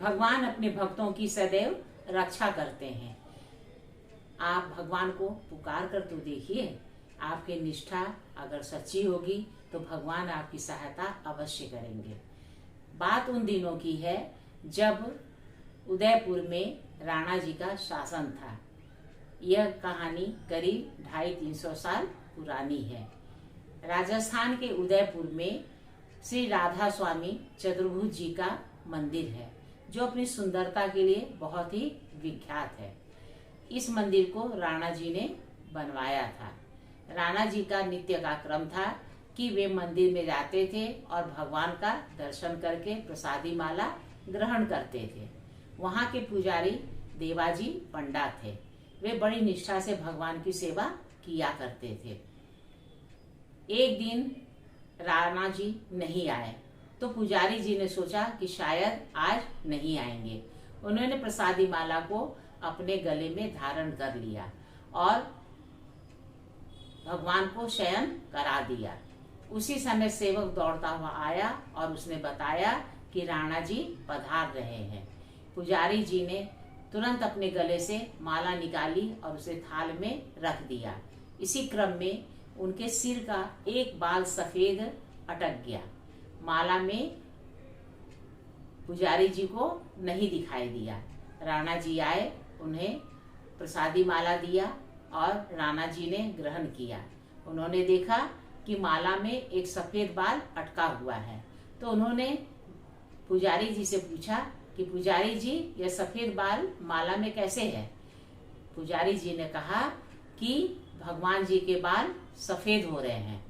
भगवान अपने भक्तों की सदैव रक्षा करते हैं। आप भगवान को पुकार कर तो देखिए, आपकी निष्ठा अगर सच्ची होगी तो भगवान आपकी सहायता अवश्य करेंगे। बात उन दिनों की है जब उदयपुर में राणा जी का शासन था। यह कहानी करीब 250-300 साल पुरानी है। राजस्थान के उदयपुर में श्री राधा स्वामी चतुर्भुज जी का मंदिर है, जो अपनी सुंदरता के लिए बहुत ही विख्यात है। इस मंदिर को राणा जी ने बनवाया था। राणा जी का नित्य का क्रम था कि वे मंदिर में जाते थे और भगवान का दर्शन करके प्रसादी माला ग्रहण करते थे। वहाँ के पुजारी देवाजी पंडा थे। वे बड़ी निष्ठा से भगवान की सेवा किया करते थे। एक दिन राणा जी नहीं आए तो पुजारी जी ने सोचा कि शायद आज नहीं आएंगे। उन्होंने प्रसादी माला को अपने गले में धारण कर लिया और भगवान को शयन करा दिया। उसी समय सेवक दौड़ता हुआ आया और उसने बताया कि राणा जी पधार रहे हैं। पुजारी जी ने तुरंत अपने गले से माला निकाली और उसे थाल में रख दिया। इसी क्रम में उनके सिर का एक बाल सफेद अटक गया। माला में पुजारी जी को नहीं दिखाई दिया। राणा जी आए, उन्हें प्रसादी माला दिया और राणा जी ने ग्रहण किया। उन्होंने देखा कि माला में एक सफेद बाल अटका हुआ है, तो उन्होंने पुजारी जी से पूछा कि पुजारी जी, यह सफेद बाल माला में कैसे है? पुजारी जी ने कहा कि भगवान जी के बाल सफेद हो रहे हैं।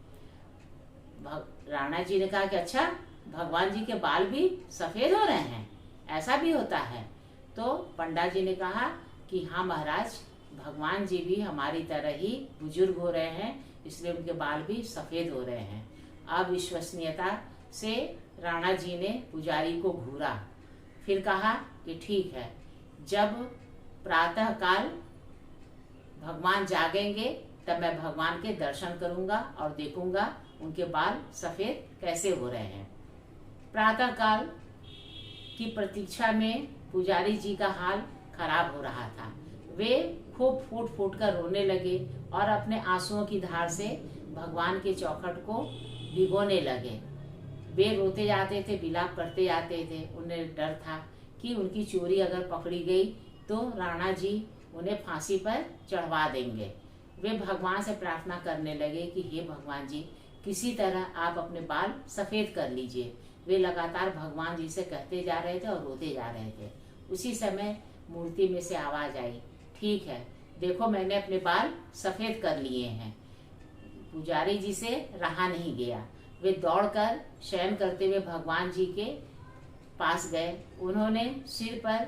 राणा जी ने कहा कि अच्छा, भगवान जी के बाल भी सफेद हो रहे हैं, ऐसा भी होता है? तो पंडा जी ने कहा कि हाँ महाराज, भगवान जी भी हमारी तरह ही बुजुर्ग हो रहे हैं, इसलिए उनके बाल भी सफेद हो रहे हैं। अविश्वसनीयता से राणा जी ने पुजारी को घूरा, फिर कहा कि ठीक है, जब प्रातः काल भगवान जागेंगे तब मैं भगवान के दर्शन करूंगा और देखूंगा उनके बाल सफेद कैसे हो रहे हैं। प्रातः काल की प्रतीक्षा में पुजारी जी का हाल खराब हो रहा था। वे खूब फूट फूट कर रोने लगे और अपने आंसुओं की धार से भगवान के चौखट को भिगोने लगे। वे रोते जाते थे, विलाप करते जाते थे। उन्हें डर था कि उनकी चोरी अगर पकड़ी गई तो राणा जी उन्हें फांसी पर चढ़वा देंगे। वे भगवान से प्रार्थना करने लगे कि हे भगवान जी, किसी तरह आप अपने बाल सफेद कर लीजिए। वे लगातार भगवान जी से कहते जा रहे थे और रोते जा रहे थे। उसी समय मूर्ति में से आवाज आई, ठीक है, देखो मैंने अपने बाल सफेद कर लिए हैं। पुजारी जी से रहा नहीं गया। वे दौड़कर शयन करते हुए भगवान जी के पास गए। उन्होंने सिर पर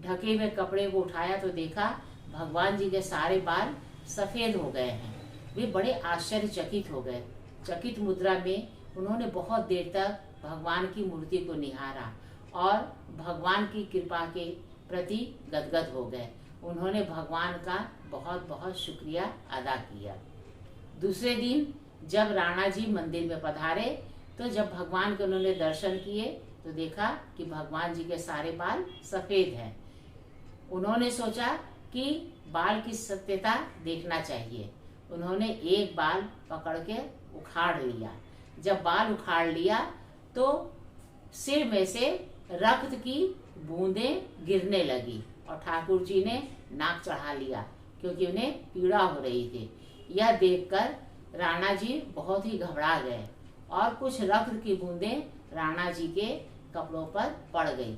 ढके हुए कपड़े को उठाया तो देखा भगवान जी के सारे बाल सफेद हो गए हैं। वे बड़े आश्चर्यचकित हो गए। चकित मुद्रा में उन्होंने बहुत देर तक भगवान की मूर्ति को निहारा और भगवान की कृपा के प्रति गदगद हो गए। उन्होंने भगवान का बहुत बहुत शुक्रिया अदा किया। दूसरे दिन जब राणा जी मंदिर में पधारे तो जब भगवान के उन्होंने दर्शन किए तो देखा कि भगवान जी के सारे बाल सफेद हैं। उन्होंने सोचा कि बाल की सत्यता देखना चाहिए। उन्होंने एक बाल पकड़ के उखाड़ लिया। जब बाल उखाड़ लिया तो सिर में से रक्त की बूंदें गिरने लगी और ठाकुर जी ने नाक चढ़ा लिया क्योंकि उन्हें पीड़ा हो रही थी। यह देखकर राणा जी बहुत ही घबरा गए और कुछ रक्त की बूंदें राणा जी के कपड़ों पर पड़ गई।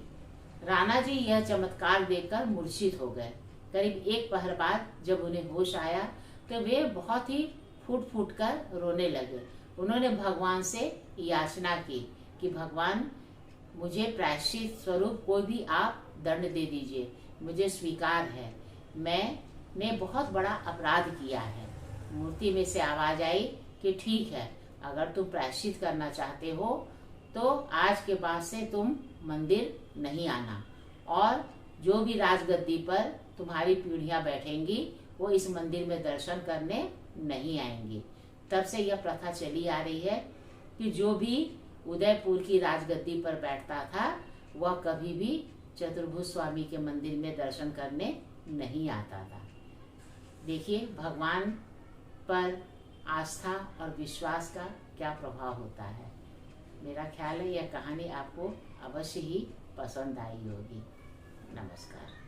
राणा जी यह चमत्कार देखकर मूर्छित हो गए। करीब एक पहर बाद जब उन्हें होश आया तो वे बहुत ही फूट फूट कर रोने लगे। उन्होंने भगवान से याचना की कि भगवान, मुझे प्रायश्चित स्वरूप कोई भी आप दंड दे दीजिए, मुझे स्वीकार है, मैंने बहुत बड़ा अपराध किया है। मूर्ति में से आवाज आई कि ठीक है, अगर तुम प्रायश्चित करना चाहते हो तो आज के बाद से तुम मंदिर नहीं आना और जो भी राजगद्दी पर तुम्हारी पीढ़ियां बैठेंगी वो इस मंदिर में दर्शन करने नहीं आएंगी। तब से यह प्रथा चली आ रही है कि जो भी उदयपुर की राजगद्दी पर बैठता था वह कभी भी चतुर्भुज स्वामी के मंदिर में दर्शन करने नहीं आता था। देखिए भगवान पर आस्था और विश्वास का क्या प्रभाव होता है। मेरा ख्याल है यह कहानी आपको अवश्य ही पसंद आई होगी। नमस्कार।